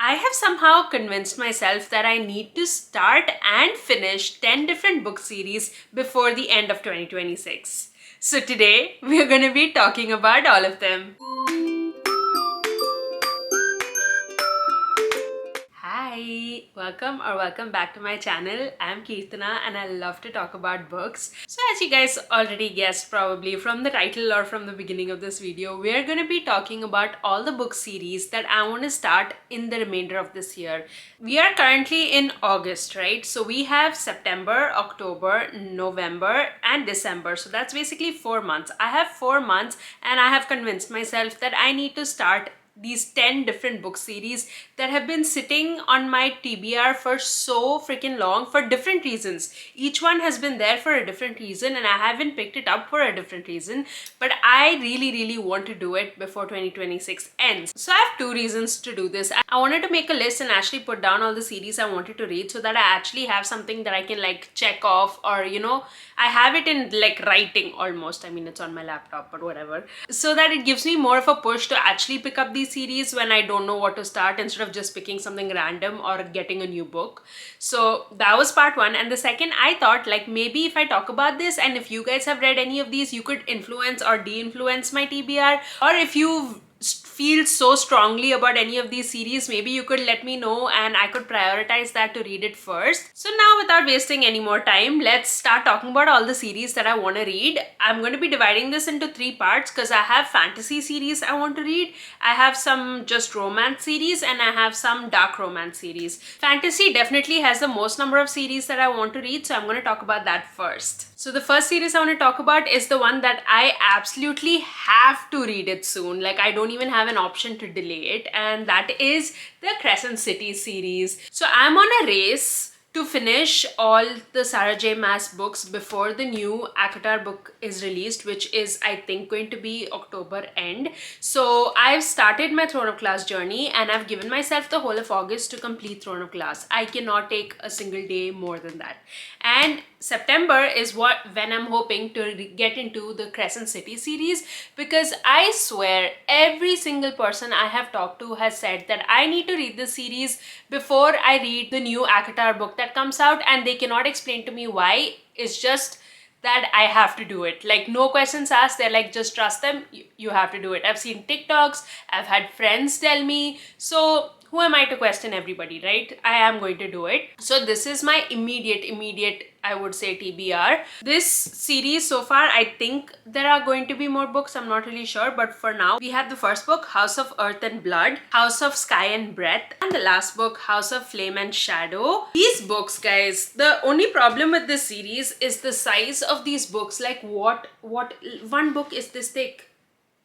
I have somehow convinced myself that I need to start and finish 10 different book series before the end of 2026. So today, we're going to be talking about all of them. Hi, welcome back to my channel. I'm Kirtana and I love to talk about books. So as you guys already guessed probably from the title or from the beginning of this video, we're going to be talking about all the book series that I want to start in the remainder of this year. We are currently in August, right? So we have September, October, November and December. So that's basically 4 months. I have 4 months and I have convinced myself that I need to start these 10 different book series that have been sitting on my TBR for so freaking long for different reasons. Each one has been there for a different reason and I haven't picked it up for a different reason, but I really want to do it before 2026 ends. So I have 2 reasons to do this. I wanted to make a list and actually put down all the series I wanted to read so that I actually have something that I can like check off, or I have it in like writing almost. I mean, it's on my laptop, but whatever. So that it gives me more of a push to actually pick up these series when I don't know what to start, instead of just picking something random or getting a new book. So that was part 1. And the second, I thought like maybe if I talk about this and if you guys have read any of these, you could influence or de-influence my TBR, or if you feel so strongly about any of these series, maybe you could let me know and I could prioritize that to read it first. So now, without wasting any more time, let's start talking about all the series that I want to read. I'm going to be dividing this into 3 parts because I have fantasy series I want to read, I have some just romance series, and I have some dark romance series. Fantasy definitely has the most number of series that I want to read, so I'm going to talk about that first. So the first series I want to talk about is the one that I absolutely have to read it soon. Like, I don't even have an option to delay it, and that is the Crescent City series. So I'm on a race to finish all the Sarah J. Maas books before the new ACOTAR book is released, which is, I think, going to be October end. So I've started my Throne of Glass journey and I've given myself the whole of August to complete Throne of Glass. I cannot take a single day more than that. And September is when I'm hoping to get into the Crescent City series, because I swear every single person I have talked to has said that I need to read this series before I read the new ACOTAR book that comes out, and they cannot explain to me why. It's just that I have to do it. Like, no questions asked. They're like, just trust them, you have to do it. I've seen TikToks, I've had friends tell me, so who am I to question everybody, right? I am going to do it. So this is my immediate, I would say, TBR. This series so far, I think there are going to be more books, I'm not really sure, but for now, we have the first book, House of Earth and Blood, House of Sky and Breath, and the last book, House of Flame and Shadow. These books, guys, the only problem with this series is the size of these books. Like, what one book is this thick?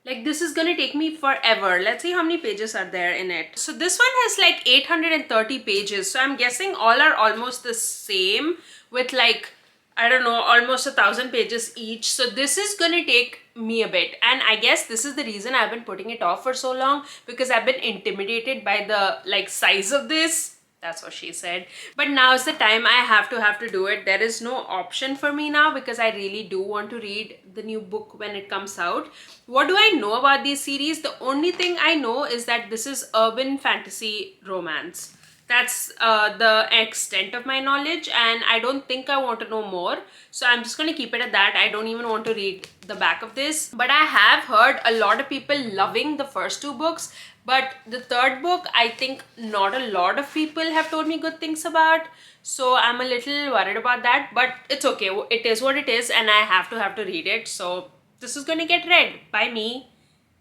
Like, this is gonna take me forever. Let's see how many pages are there in it. So this one has like 830 pages. So I'm guessing all are almost the same with like, I don't know, almost 1,000 pages each. So this is gonna take me a bit. And I guess this is the reason I've been putting it off for so long, because I've been intimidated by the like size of this. That's what she said. But now is the time I have to do it. There is no option for me now, because I really do want to read the new book when it comes out. What do I know about these series? The only thing I know is that this is urban fantasy romance. That's the extent of my knowledge, and I don't think I want to know more. So I'm just going to keep it at that. I don't even want to read the back of this. But I have heard a lot of people loving the first 2 books. But the 3rd book, I think not a lot of people have told me good things about. So I'm a little worried about that. But it's okay. It is what it is, and I have to read it. So this is going to get read by me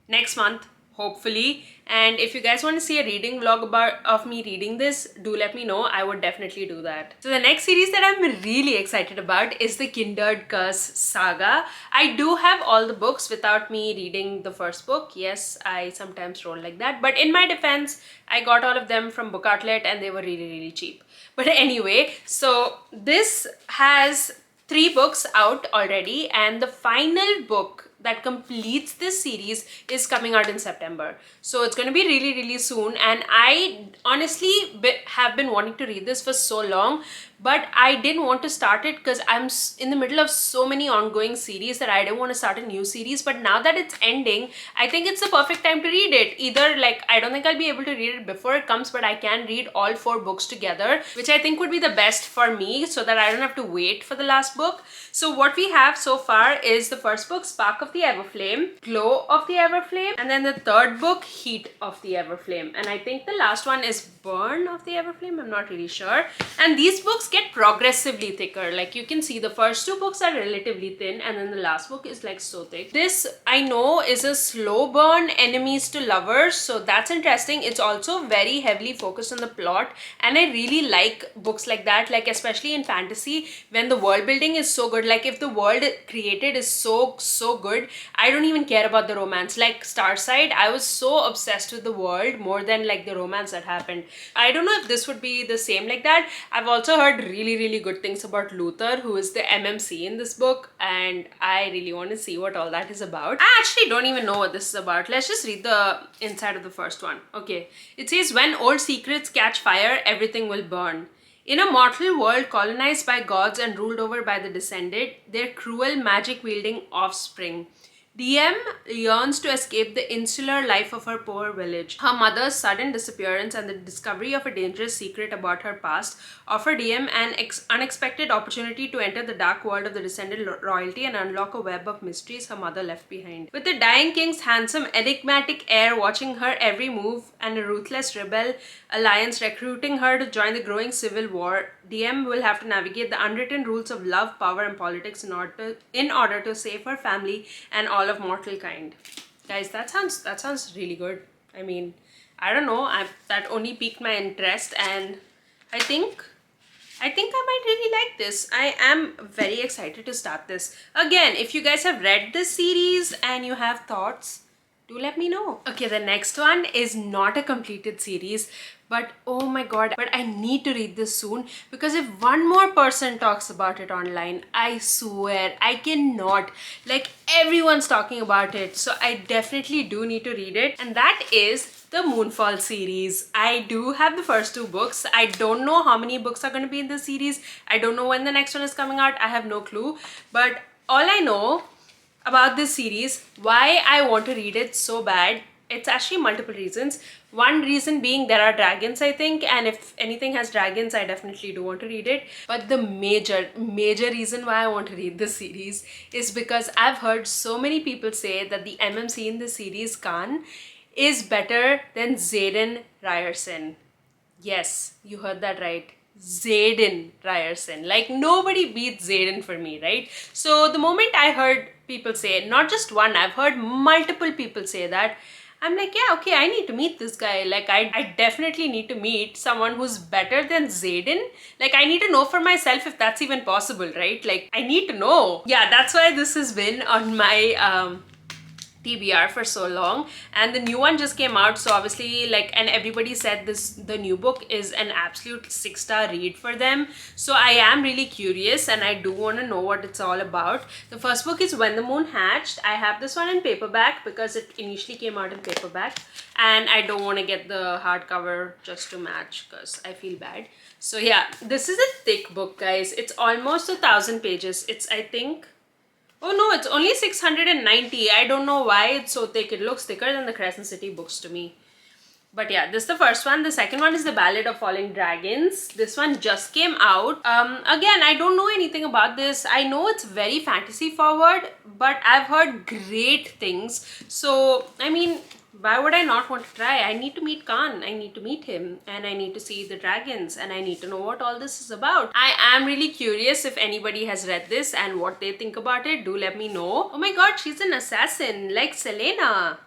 next month, hopefully. And if you guys want to see a reading vlog of me reading this, do let me know. I would definitely do that. So the next series that I'm really excited about is the Kindered Curse Saga. I do have all the books without me reading the first book. Yes, I sometimes roll like that. But in my defense, I got all of them from Book Outlet and they were really cheap. But anyway, so this has 3 books out already, and the final book that completes this series is coming out in September. So it's going to be really soon, and I honestly have been wanting to read this for so long, but I didn't want to start it because I'm in the middle of so many ongoing series that I didn't want to start a new series. But now that it's ending, I think it's the perfect time to read it. Either like, I don't think I'll be able to read it before it comes, but I can read all 4 books together, which I think would be the best for me so that I don't have to wait for the last book. So what we have so far is the first book, Spark of the Everflame, Glow of the Everflame, and then the third book, Heat of the Everflame. And I think the last one is Burn of the Everflame, I'm not really sure. And these books get progressively thicker. Like you can see the first 2 books are relatively thin, and then the last book is like so thick. This I know is a slow burn, enemies to lovers, so that's interesting. It's also very heavily focused on the plot, and I really like books like that, like especially in fantasy when the world building is so good. Like if the world created is so good, I don't even care about the romance. Like Starside, I was so obsessed with the world more than like the romance that happened. I don't know if this would be the same like that. I've also heard really good things about Luther, who is the MMC in this book, and I really want to see what all that is about. I actually don't even know what this is about. Let's just read the inside of the first one. Okay, it says, when old secrets catch fire, everything will burn. In a mortal world colonized by gods and ruled over by the Descended, their cruel magic-wielding offspring, DM yearns to escape the insular life of her poor village. Her mother's sudden disappearance and the discovery of a dangerous secret about her past offer DM an unexpected opportunity to enter the dark world of the Descended royalty and unlock a web of mysteries her mother left behind. With the dying king's handsome, enigmatic heir watching her every move and a ruthless rebel alliance recruiting her to join the growing civil war, DM will have to navigate the unwritten rules of love, power, and politics in order to save her family and all of mortal kind. Guys, that sounds really good. I mean, I don't know. That only piqued my interest, and I think I might really like this. I am very excited to start this. Again, if you guys have read this series and you have thoughts, do let me know. Okay, the next one is not a completed series, but oh my god, but I need to read this soon, because if one more person talks about it online, I swear I cannot. Like, everyone's talking about it, so I definitely do need to read it, and that is the Moonfall series. I do have the first 2 books. I don't know how many books are going to be in this series. I don't know when the next one is coming out. I have no clue, but all I know about this series, why I want to read it so bad, it's actually multiple reasons. One reason being there are dragons, I think, and if anything has dragons, I definitely do want to read it. But the major reason why I want to read this series is because I've heard so many people say that the MMC in the series, Khan, is better than Xaden Ryerson. Yes, you heard that right. Xaden Ryerson. Like, nobody beats Xaden for me, right? So the moment I heard people say, not just one, I've heard multiple people say that, I'm like, yeah, okay, I need to meet this guy. Like, I definitely need to meet someone who's better than Xaden. Like, I need to know for myself if that's even possible, right? Like, I need to know. Yeah, that's why this has been on my TBR for so long, and the new one just came out, so obviously, like, and everybody said the new book is an absolute 6-star read for them, so I am really curious and I do want to know what it's all about. The first book is When the Moon Hatched. I have this one in paperback because it initially came out in paperback, and I don't want to get the hardcover just to match because I feel bad. So yeah, this is a thick book, guys. It's almost 1,000 pages. It's, I think, oh no, it's only 690. I don't know why it's so thick. It looks thicker than the Crescent City books to me. But yeah, this is the first one. The second one is The Ballad of Falling Dragons. This one just came out. Again, I don't know anything about this. I know it's very fantasy forward, but I've heard great things. So, I mean, why would I not want to try? I need to meet Khan. I need to meet him, and I need to see the dragons, and I need to know what all this is about. I am really curious if anybody has read this and what they think about it. Do let me know. Oh my god, she's an assassin like Selena.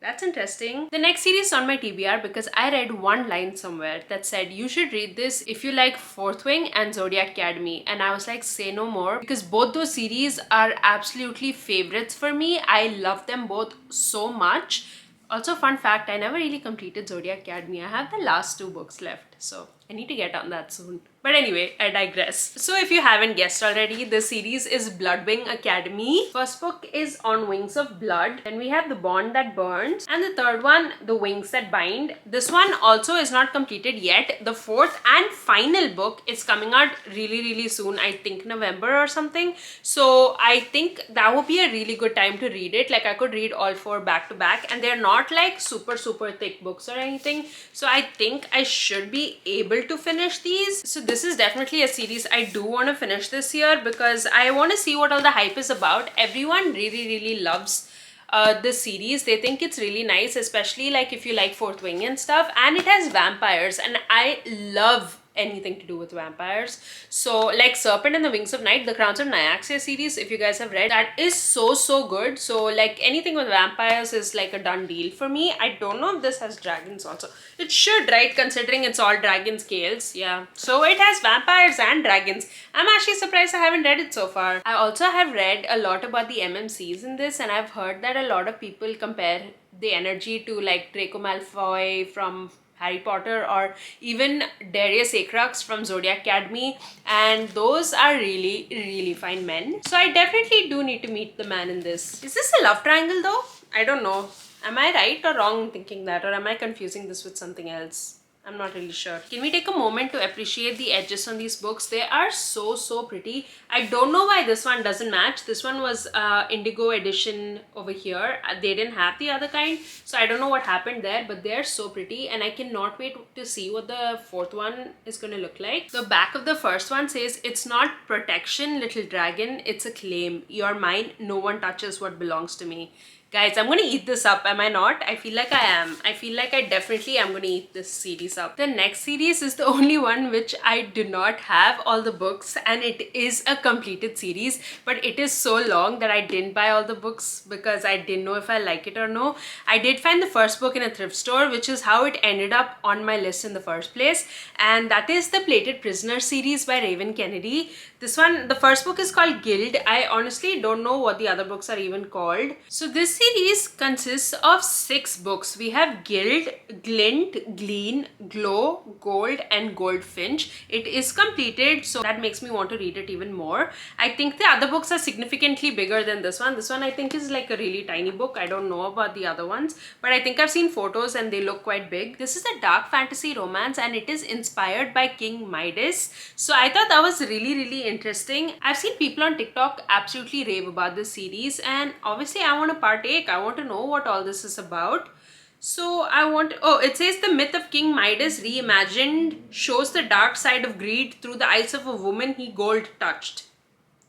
That's interesting. The next series is on my TBR because I read one line somewhere that said you should read this if you like Fourth Wing and Zodiac Academy, and I was like, say no more, because both those series are absolutely favorites for me. I love them both so much. Also, fun fact, I never really completed Zodiac Academy. I have the last 2 books left, so I need to get on that soon. But anyway, I digress. So if you haven't guessed already, the series is Bloodwing Academy. First book is On Wings of Blood. Then we have The Bond That Burns. And the third one, The Wings That Bind. This one also is not completed yet. The fourth and final book is coming out really soon. I think November or something. So I think that would be a really good time to read it. Like I could read all four back to back. And they're not like super thick books or anything. So I think I should be able to finish these. So this is definitely a series I do want to finish this year because I want to see what all the hype is about. Everyone really loves this series. They think it's really nice, especially like if you like Fourth Wing and stuff, and it has vampires, and I love anything to do with vampires. So like Serpent and the Wings of Night, the Crowns of Nyaxia series, if you guys have read, that is so good. So like anything with vampires is like a done deal for me. I don't know if this has dragons also. It should, right, considering it's all dragon scales. Yeah, so it has vampires and dragons. I'm actually surprised I haven't read it so far. I also have read a lot about the MMCs in this, and I've heard that a lot of people compare the energy to like Draco Malfoy from Harry Potter, or even Darius Acrux from Zodiac Academy, and those are really fine men. So I definitely do need to meet the man in this. Is this a love triangle though? I don't know. Am I right or wrong in thinking that, or am I confusing this with something else? I'm not really sure. Can we take a moment to appreciate the edges on these books? They are so pretty. I don't know why this one doesn't match. This one was indigo edition over here. They didn't have the other kind, so I don't know what happened there, but they're so pretty, and I cannot wait to see what the fourth one is going to look like. The back of the first one says, "It's not protection, little dragon, it's a claim. You're mine, no one touches what belongs to me." Guys, I'm gonna eat this up, am I not? I feel like I am. I feel like I definitely am gonna eat this series up. The next series is the only one which I do not have all the books, and it is a completed series, but it is so long that I didn't buy all the books because I didn't know if I like it or no. I did find the first book in a thrift store, which is how it ended up on my list in the first place, and that is the Plated Prisoner series by Raven Kennedy. This one, the first book is called Guild. I honestly don't know what the other books are even called. So this series consists of 6 books. We have Guild, Glint, Glean, Glow, Gold, and Goldfinch. It is completed, so that makes me want to read it even more. I think the other books are significantly bigger than this one. This one I think is like a really tiny book. I don't know about the other ones, but I think I've seen photos and they look quite big. This is a dark fantasy romance, and it is inspired by King Midas. So I thought that was really interesting. I've seen people on TikTok absolutely rave about this series, and obviously I want to partake. I want to know what all this is about. So it says the myth of King Midas reimagined shows the dark side of greed through the eyes of a woman he gold touched.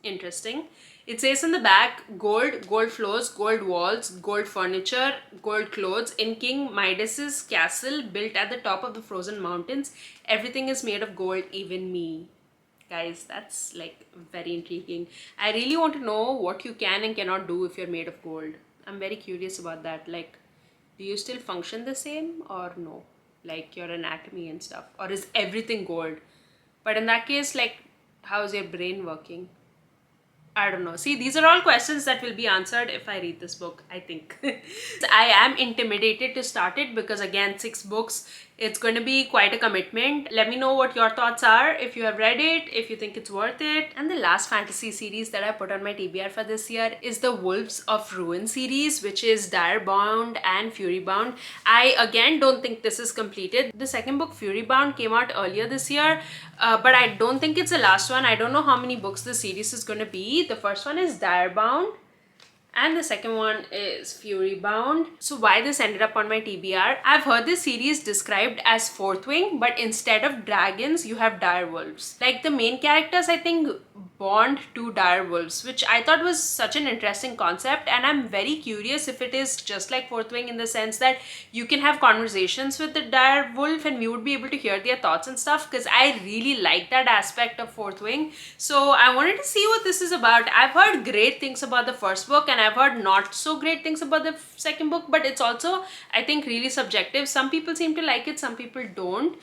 Interesting. It says on the back, gold floors, gold walls, gold furniture, gold clothes. In King Midas's castle built at the top of the frozen mountains, everything is made of gold, even me. Guys, that's like very intriguing. I really want to know what you can and cannot do if you're made of gold. I'm very curious about that. Like, do you still function the same or no? Like your anatomy and stuff, or is everything gold? But in that case, like, how's your brain working? I don't know. See, these are all questions that will be answered if I read this book, I think. I am intimidated to start it because, again, 6 books. It's going to be quite a commitment. Let me know what your thoughts are, if you have read it, if you think it's worth it. And the last fantasy series that I put on my TBR for this year is the Wolves of Ruin series, which is Direbound and Furybound. I, again, don't think this is completed. The second book, Furybound, came out earlier this year, but I don't think it's the last one. I don't know how many books the series is going to be. The first one is Direbound, and the second one is Furybound. So why this ended up on my TBR? I've heard this series described as Fourth Wing, but instead of dragons, you have direwolves. Like the main characters, I think, bond to direwolves, which I thought was such an interesting concept, and I'm very curious if it is just like Fourth Wing in the sense that you can have conversations with the direwolf and we would be able to hear their thoughts and stuff, because I really like that aspect of Fourth Wing. So I wanted to see what this is about. I've heard great things about the first book, and I've heard not so great things about the second book, but it's also, I think, really subjective. Some people seem to like it, some people don't.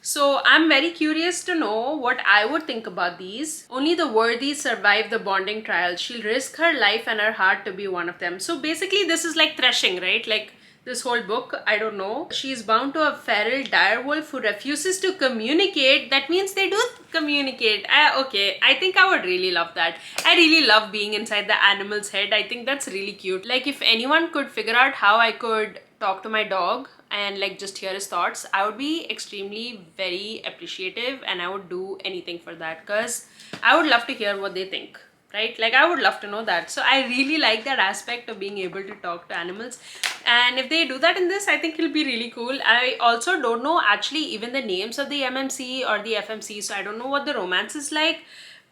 So I'm very curious to know what I would think about these. Only the worthy survive the bonding trial. She'll risk her life and her heart to be one of them. So basically this is like threshing, right? Like this whole book. I don't know. She's bound to a feral direwolf who refuses to communicate. That means they do communicate. Okay, I think I would really love that. I really love being inside the animal's head. I think that's really cute. Like, if anyone could figure out how I could talk to my dog and like just hear his thoughts, I would be extremely very appreciative, and I would do anything for that, because I would love to hear what they think, right? Like, I would love to know that. So I really like that aspect of being able to talk to animals, and if they do that in this, I think it'll be really cool. I also don't know actually even the names of the MMC or the FMC, so I don't know what the romance is like,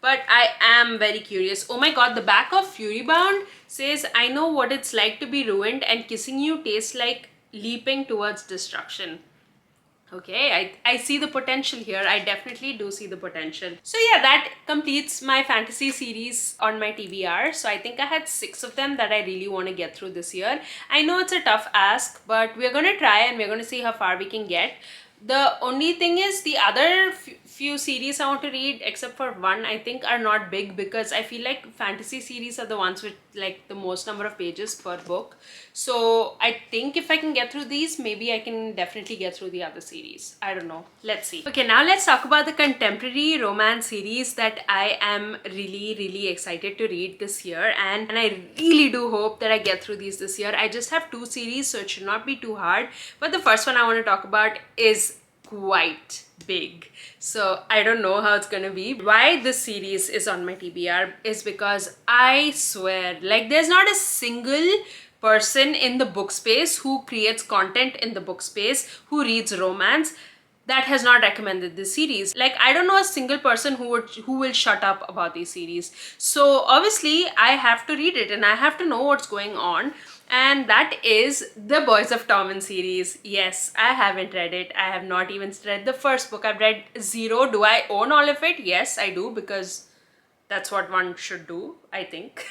but I am very curious. Oh my god, the back of Furybound says, I know what it's like to be ruined, and kissing you tastes like leaping towards destruction. Okay, I see the potential here. I definitely do see the potential. So yeah, that completes my fantasy series on my TBR. So I think I had 6 of them that I really want to get through this year. I know it's a tough ask, but we're going to try, and we're going to see how far we can get. The only thing is, the other few series I want to read, except for one, I think are not big, because I feel like fantasy series are the ones with like the most number of pages per book. So I think if I can get through these, maybe I can definitely get through the other series. I don't know. Let's see. Okay, now let's talk about the contemporary romance series that I am really excited to read this year, and I really do hope that I get through these this year. I just have 2 series, so it should not be too hard. But the first one I want to talk about is quite big, so I don't know how it's gonna be. Why this series is on my TBR is because I swear, like, there's not a single person in the book space who creates content in the book space who reads romance that has not recommended this series. Like, I don't know a single person who will shut up about these series. So obviously I have to read it, and I have to know what's going on. And that is the Boys of Tommen series. Yes, I haven't read it. I have not even read the first book. I've read 0. Do I own all of it? Yes, I do, because that's what one should do, I think.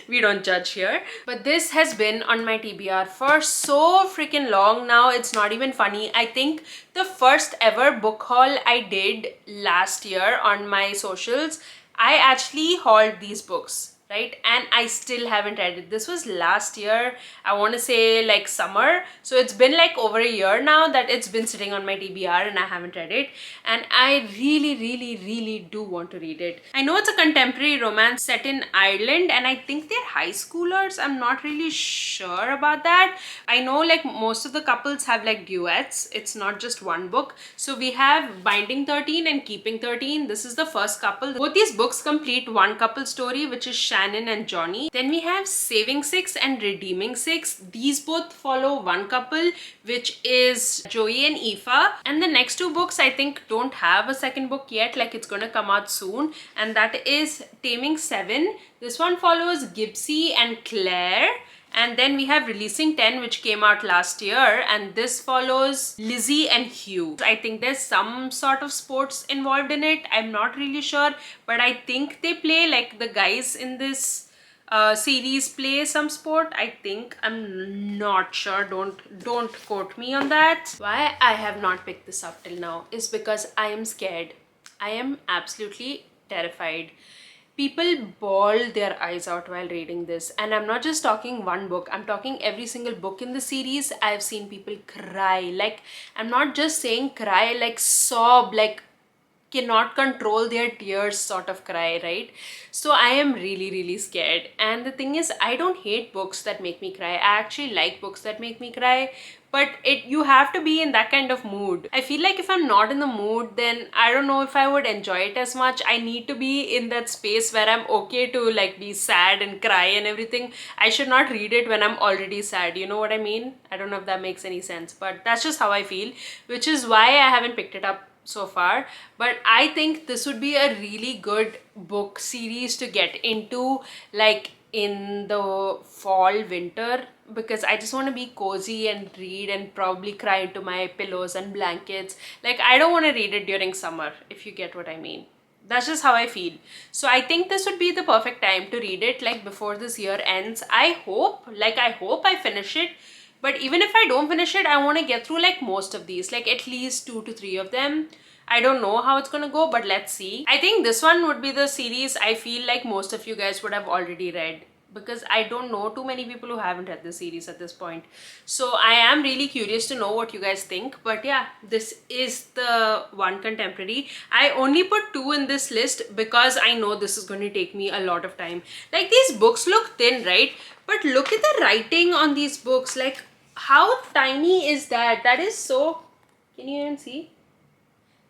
We don't judge here. But this has been on my TBR for so freaking long now. It's not even funny. I think the first ever book haul I did last year on my socials, I actually hauled these books, right? And I still haven't read it. This was last year, I want to say like summer. So it's been like over a year now that it's been sitting on my TBR and I haven't read it. And I really do want to read it. I know it's a contemporary romance set in Ireland, and I think they're high schoolers. I'm not really sure about that. I know like most of the couples have like duets. It's not just one book. So we have Binding 13 and Keeping 13. This is the first couple. Both these books complete one couple story, which is Shannon and Johnny. Then we have Saving 6 and Redeeming 6. These both follow one couple, which is Joey and Aoife. And the next 2 books I think don't have a second book yet, like it's gonna come out soon, and that is Taming 7. This one follows Gibbsy and Claire. And then we have Releasing 10, which came out last year, and this follows Lizzie and Hugh. I think there's some sort of sports involved in it. I'm not really sure, but I think they play, like the guys in this series play some sport, I think. I'm not sure. Don't quote me on that. Why I have not picked this up till now is because I am scared. I am absolutely terrified. People bawl their eyes out while reading this, and I'm not just talking one book, I'm talking every single book in the series. I've seen people cry. Like, I'm not just saying cry, like sob, like cannot control their tears sort of cry, right? So I am really scared. And the thing is, I don't hate books that make me cry. I actually like books that make me cry, but you have to be in that kind of mood. I feel like if I'm not in the mood, then I don't know if I would enjoy it as much. I need to be in that space where I'm okay to like be sad and cry and everything. I should not read it when I'm already sad, you know what I mean? I don't know if that makes any sense, but that's just how I feel, which is why I haven't picked it up so far. But I think this would be a really good book series to get into, like in the fall winter, because I just want to be cozy and read and probably cry into my pillows and blankets. Like, I don't want to read it during summer, if you get what I mean. That's just how I feel. So I think this would be the perfect time to read it, like before this year ends. I hope I finish it. But even if I don't finish it, I want to get through like most of these, like at least 2 to 3 of them. I don't know how it's gonna go, but let's see. I think this one would be the series I feel like most of you guys would have already read. because I don't know too many people who haven't read the series at this point. So I am really curious to know what you guys think. But yeah, this is the one contemporary. I only put 2 in this list because I know this is going to take me a lot of time. Like, these books look thin, right? But look at the writing on these books. Like, how tiny is that? That is so... Can you even see?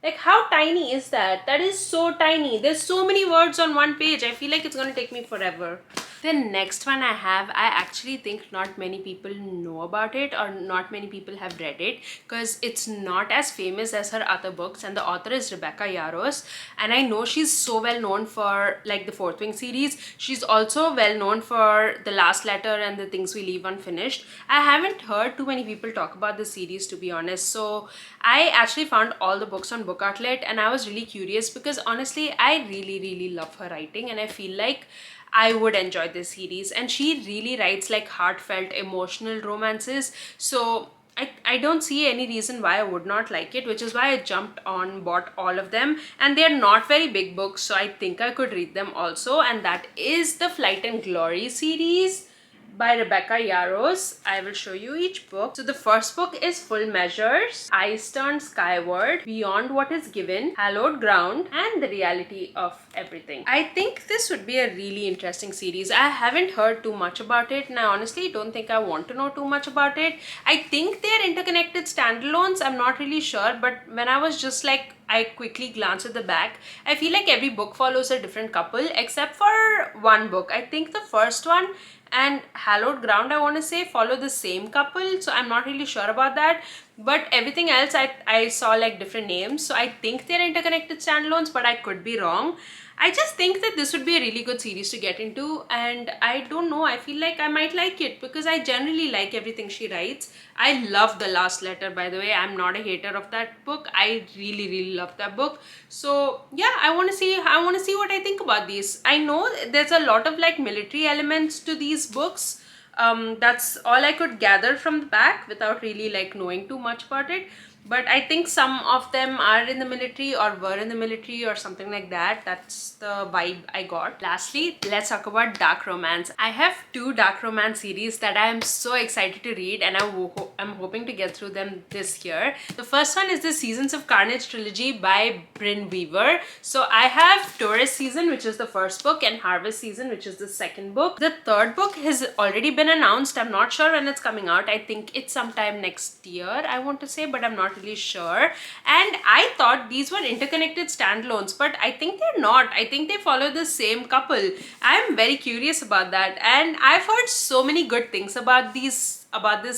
Like, how tiny is that? That is so tiny. There's so many words on one page. I feel like it's gonna take me forever. The next one I have, I actually think not many people know about it, or not many people have read it, because it's not as famous as her other books, and the author is Rebecca Yarros. And I know she's so well known for like the Fourth Wing series. She's also well known for The Last Letter and The Things We Leave Unfinished. I haven't heard too many people talk about this series, to be honest. So I actually found all the books on Book Outlet, and I was really curious because honestly I really love her writing, and I feel like I would enjoy this series. And she really writes like heartfelt, emotional romances. So I don't see any reason why I would not like it, which is why I jumped on, bought all of them. And they're not very big books, so I think I could read them also. And that is the Flight and Glory series by Rebecca Yarros. I will show you each book. So the first book is Full Measures, Eyes Turned Skyward, Beyond What Is Given, Hallowed Ground, and The Reality of Everything. I think this would be a really interesting series. I haven't heard too much about it, and I honestly don't think I want to know too much about it. I think they're interconnected standalones. I'm not really sure, but when I was just like, I quickly glanced at the back, I feel like every book follows a different couple except for one book. I think the first one and Hallowed Ground, I want to say, follow the same couple, so I'm not really sure about that. But everything else I saw like different names, so I think they're interconnected standalones, but I could be wrong. I just think that this would be a really good series to get into, and I don't know, I feel like I might like it because I generally like everything she writes. I love The Last Letter, by the way. I'm not a hater of that book. I really love that book. So yeah, I want to see what I think about these. I know there's a lot of like military elements to these books. That's all I could gather from the back without really like knowing too much about it. But I think some of them are in the military or were in the military or something like that. That's the vibe I got. Lastly, let's talk about dark romance. I have 2 dark romance series that I am so excited to read, and I'm hoping to get through them this year. The first one is the Seasons of Carnage trilogy by Brynne Weaver. So I have Taurus Season, which is the first book, and Harvest Season, which is the second book. The third book has already been announced. I'm not sure when it's coming out. I think it's sometime next year, I want to say, but I'm not really sure. And I thought these were interconnected standalones, but I think they're not. I think they follow the same couple. I'm very curious about that, and I've heard so many good things about this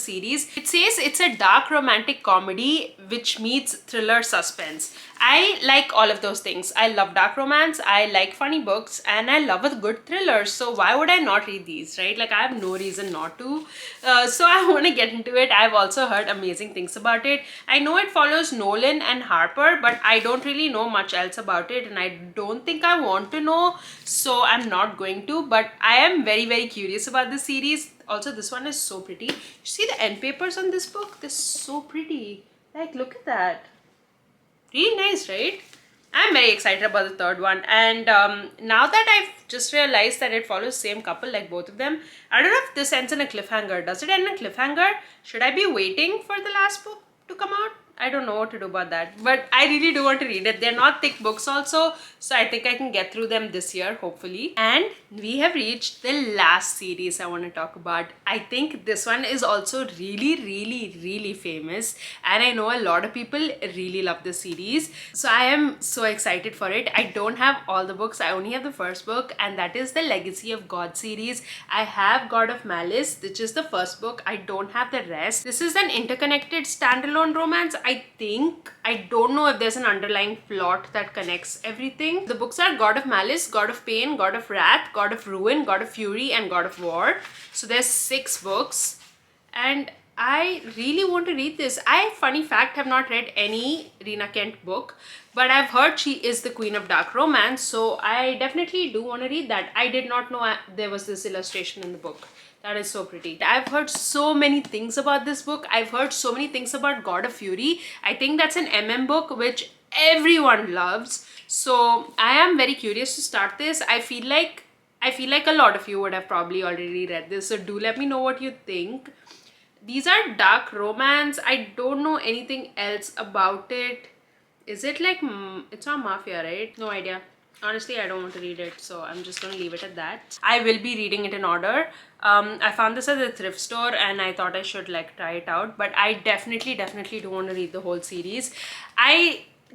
series. It says it's a dark romantic comedy which meets thriller suspense. I like all of those things. I love dark romance, I like funny books, and I love a good thriller. So why would I not read these, right? Like, I have no reason not to. So I want to get into it. I've also heard amazing things about it. I know it follows Nolan and Harper, but I don't really know much else about it, and I don't think I want to know, so I'm not going to. But I am very curious about this series. Also, this one is so pretty. You see the end papers on this book? They're so pretty. Like, look at that. Really nice, right? I'm very excited about the third one. And now that I've just realized that it follows same couple, like both of them, I don't know if this ends in a cliffhanger. Does it end in a cliffhanger? Should I be waiting for the last book to come out? I don't know what to do about that, but I really do want to read it. They're not thick books also, so I think I can get through them this year, hopefully. And we have reached the last series I want to talk about. I think this one is also really famous, and I know a lot of people really love this series, so I am so excited for it. I don't have all the books. I only have the first book, and that is the Legacy of God series. I have God of Malice, which is the first book. I don't have the rest. This is an interconnected standalone romance. I don't know if there's an underlying plot that connects everything. The books are God of Malice, God of Pain, God of Wrath, God of Ruin, God of Fury, and God of War. So there's 6 books, and I really want to read this. I, funny fact, have not read any Rina Kent book, but I've heard she is the queen of dark romance, so I definitely do want to read that. I did not know there was this illustration in the book. That is so pretty. I've heard so many things about this book. I've heard so many things about God of Fury. I think that's an book which everyone loves. So I am very curious to start this. I feel like I feel like a lot of you would have probably already read this, so do let me know what you think. These are dark romance. I don't know anything else about it. Is it like, it's not mafia, right? No idea. Honestly, I don't want to read it, so I'm just going to leave it at that. I will be reading it in order. I found this at the thrift store and I thought I should like try it out, but I definitely do want to read the whole series.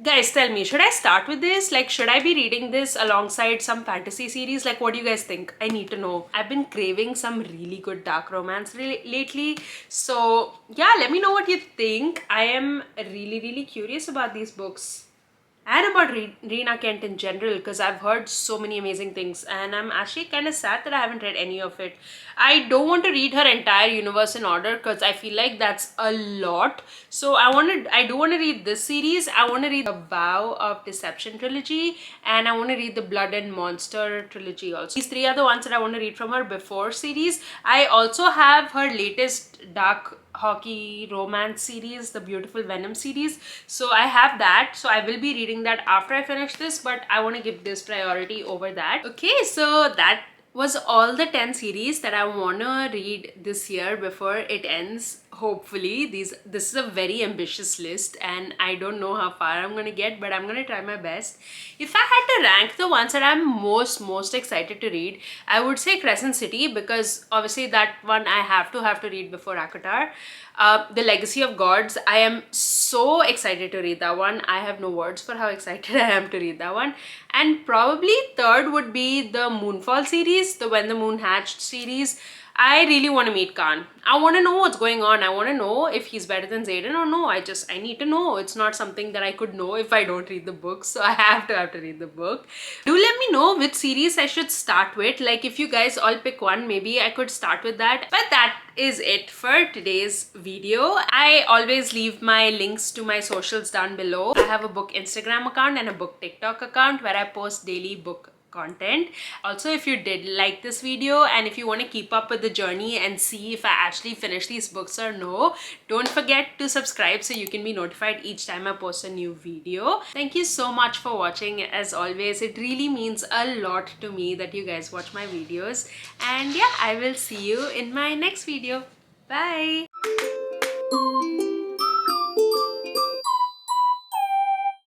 Guys, tell me, should I start with this? Like, should I be reading this alongside some fantasy series? Like, what do you guys think? I need to know. I've been craving some really good dark romance lately. So, yeah, let me know what you think. I am really curious about these books. And about Rina Kent in general, because I've heard so many amazing things and I'm actually kind of sad that I haven't read any of it. I don't want to read her entire universe in order because I feel like that's a lot. So I do want to read this series. I want to read the Vow of Deception trilogy and I want to read the Blood and Monster trilogy also. These three are the ones that I want to read from her before series. I also have her latest dark hockey romance series, the Beautiful Venom series, so I have that, so I will be reading that after I finish this, but I want to give this priority over that. Okay, so that was all the 10 series that I want to read this year before it ends. Hopefully this is a very ambitious list and I don't know how far I'm gonna get, but I'm gonna try my best. If I had to rank the ones that I'm most excited to read, I would say Crescent City, because obviously that one I have to read before Akatar. The Legacy of Gods, I am so excited to read that one. I have no words for how excited I am to read that one. And probably third would be the Moonfall series, the When the Moon Hatched series. I really want to meet Khan. I want to know what's going on. I want to know if he's better than Xaden or no. I need to know. It's not something that I could know if I don't read the book. So I have to read the book. Do let me know which series I should start with. Like if you guys all pick one, maybe I could start with that. But that is it for today's video. I always leave my links to my socials down below. I have a book Instagram account and a book TikTok account where I post daily book content. Also, if you did like this video and if you want to keep up with the journey and see if I actually finish these books or no, don't forget to subscribe so you can be notified each time I post a new video. Thank you so much for watching. As always, it really means a lot to me that you guys watch my videos, and yeah, I will see you in my next video. Bye.